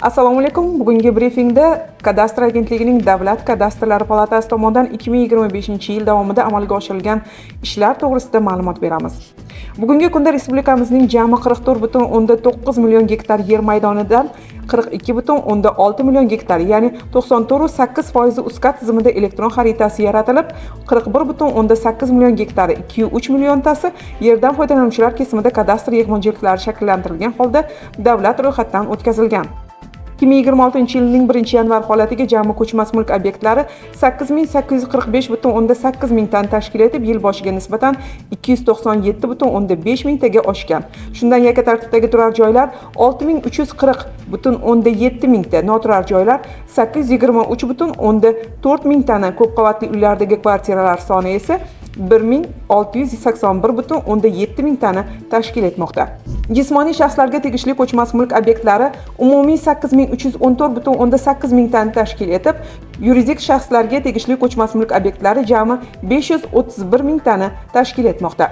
Assalomu alaykum. Bugungi brifingda Kadastr agentligining Davlat kadastrlari palatasi tomonidan 2025-yil davomida amalga oshirilgan ishlar to'g'risida ma'lumot beramiz. Bugungi kunda respublikamizning jami 44,9 million gektar yer maydonidan 42,6 million gektar, ya'ni 94,8% UZCAD tizimida elektron xaritasi yaratilib, 41,8 million gektar, 2,3 milliontasi yerdan foydalanuvchilar kesimida kadastr yig'ma-jildlari shakllantirilgan holda davlat ro'yxatdan o'tkazilgan. 2026-yilning 1-yanvar holatiga jami ko'chmas mulk obyektlari 8845,8 mingtani tashkil etib, yil boshiga nisbatan 297,5 mingtaga oshgan. Shundan yakka tartibdagi turar joylar 6340,7 mingta, noturar joylar 823,4 mingtani, ko'p qavatli uylardagi kvartiralar soni esa 1681,7 mingtani tashkil etmoqda. Jismoniy shaxslarga tegishli ko'chmas mulk obyektlari umumiy 8314,8 mingtani tashkil etib, yuridik shaxslarga tegishli ko'chmas mulk obyektlari jami 531 mingtani tashkil etmoqda.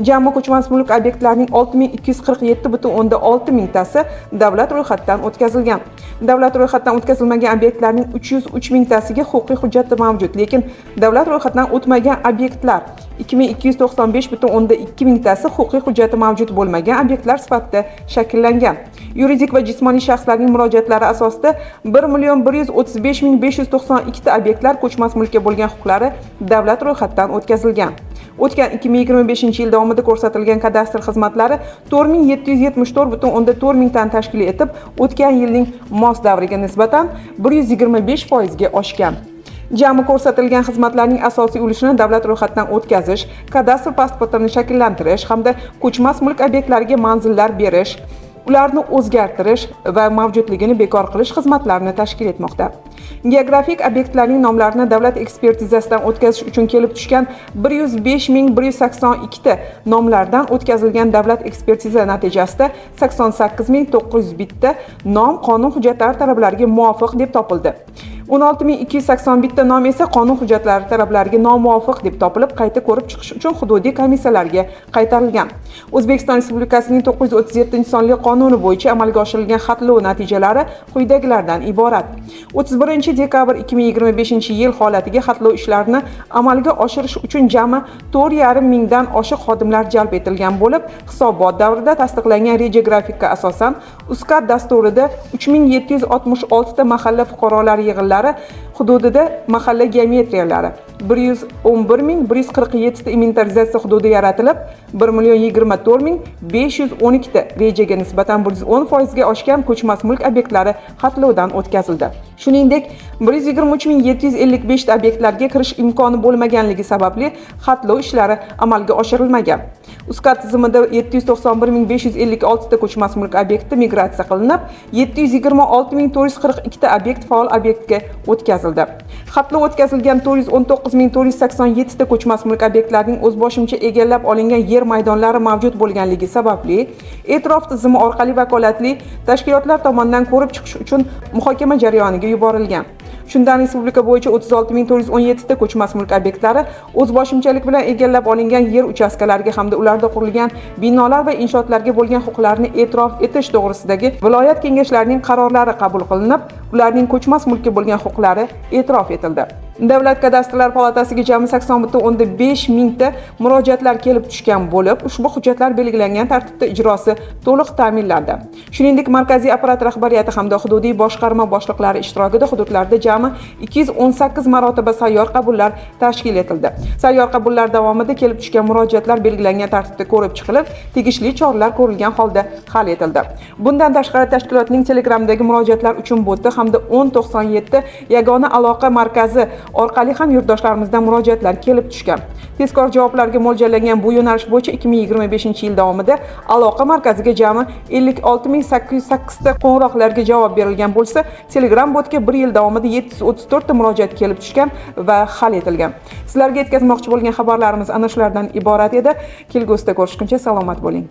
Jami ko'chmas mulk obyektlarining 6247,6 mingtasi davlat ro'yxatdan o'tkazilgan. Davlat ro'yxatdan o'tkazilmagan obyektlarning 303 mingtasiga huquqiy hujjati mavjud, lekin davlat ro'yxatdan o'tmagan obyektlar 2295,2 mingtasi huquqiy hujjati mavjud bo'lmagan obyektlar sifatida shakllangan. Yuridik va jismoniy shaxslarning murojaatlari asosida 1,135,592 ta obyektlar ko'chmas mulkka bo'lgan huquqlari davlat ro'yxatdan o'tkazilgan. O'tgan 2025-yil davomida ko'rsatilgan kadastr xizmatlari 4774,4 mingtani tashkil etib, o'tgan yilning mos davriga nisbatan 125% ga oshgan. Jami ko'rsatilgan xizmatlarning asosiy ulushini davlat ro'yxatdan o'tkazish, kadastr pasportini shakllantirish hamda ko'chmas mulk obyektlariga manzillar berish, ularni o'zgartirish va mavjudligini bekor qilish xizmatlarini tashkil etmoqda. Geografik obyektlarning nomlarini davlat ekspertizasidan o'tkazish uchun kelib tushgan 105,182 ta nomlardan o'tkazilgan davlat ekspertiza natijasida 88,901 ta nom qonun hujjatlari talablariga muvofiq deb topildi. 16,281 ta nom esa qonun hujjatlari talablariga nomuvofiq deb topilib, qayta ko'rib chiqish uchun hududiy komissiyalarga qaytarilgan. O'zbekiston Respublikasining 937-sonli qonuni bo'yicha amalga oshirilgan xatlov natijalari quyidagilardan iborat. 31-dekabr 2025-yil holatiga xatlov ishlarini amalga oshirish uchun jami 4,5 mingdan oshiq xodimlar jalb etilgan bo'lib, hisobot davrida tasdiqlangan reja grafikka asosan UZCAD dasturida 3766 ta mahalla fuqarolar yig'inlari hududida mahalla geometriyalari 111,147 ta inventarizatsiya hududi yaratilib, 1,024,512 ta rejaga nisbatan 110% ga oshgan ko'chmas mulk obyektlari xatlovdan o'tkazildi. Shuningdek, 123,755 ta obyektlarga kirish imkoni bo'lmaganligi sababli xatlov ishlari amalga oshirilmagan. UZCAD tizimida 791,556 ta ko'chmas mulk obyekti migratsiya qilinib, 726,442 ta obyekt faol obyektga o'tkazildi. Xatlov o'tkazilgan 419,487 ta ko'chmas mulk obyektlarining o'zboshimcha egallab olingan yer maydonlari mavjud bo'lganligi sababli e'tirof tizimi orqali vakolatli tashkilotlar tomonidan ko'rib chiqish uchun muhokama jarayoniga yuborilgan. Shundan respublika bo'yicha 36,417 ta ko'chmas mulk obyektlari o'zboshimchalik bilan egallab olingan yer uchastkalariga hamda ularda qurilgan binolar va inshootlarga bo'lgan huquqlarni e'tirof etish to'g'risidagi viloyat kengashlarining qarorlari qabul qilinib, ularning ko'chmas mulkka bo'lgan huquqlari e'tirof etildi. Davlat kadastrlari palatasiga jami 80,5 mingta murojaatlar kelib tushgan bo'lib, ushbu hujjatlar belgilangan tartibda ijrosi to'liq ta'minlandi. Shuningdek, markaziy apparat rahbariyati hamda hududiy boshqarma boshliqlari ishtirokida hududlarda jami 218 marotaba sayyor qabullar tashkil etildi. Sayyor qabullar davomida kelib tushgan murojaatlar belgilangan tartibda ko'rib chiqilib, tegishli choralar ko'rilgan holda hal etildi. Bundan tashqari tashkilotning Telegramdagi murojaatlar uchun boti hamda 1097 yagona aloqa markazi orqali ham yurtdoshlarimizdan murojaatlar kelib tushgan. Tezkor javoblarga mo'ljallangan bu yo'nalish bo'yicha 2025-yil davomida aloqa markaziga jami 56,808 ta qo'ng'iroqlarga javob berilgan bo'lsa, Telegram botga 1 yil davomida 734 ta murojaat kelib tushgan va hal etilgan. Sizlarga yetkazmoqchi bo'lgan xabarlarimiz ana shulardan iborat edi. Kelgusida ko'rishguncha salomat bo'ling.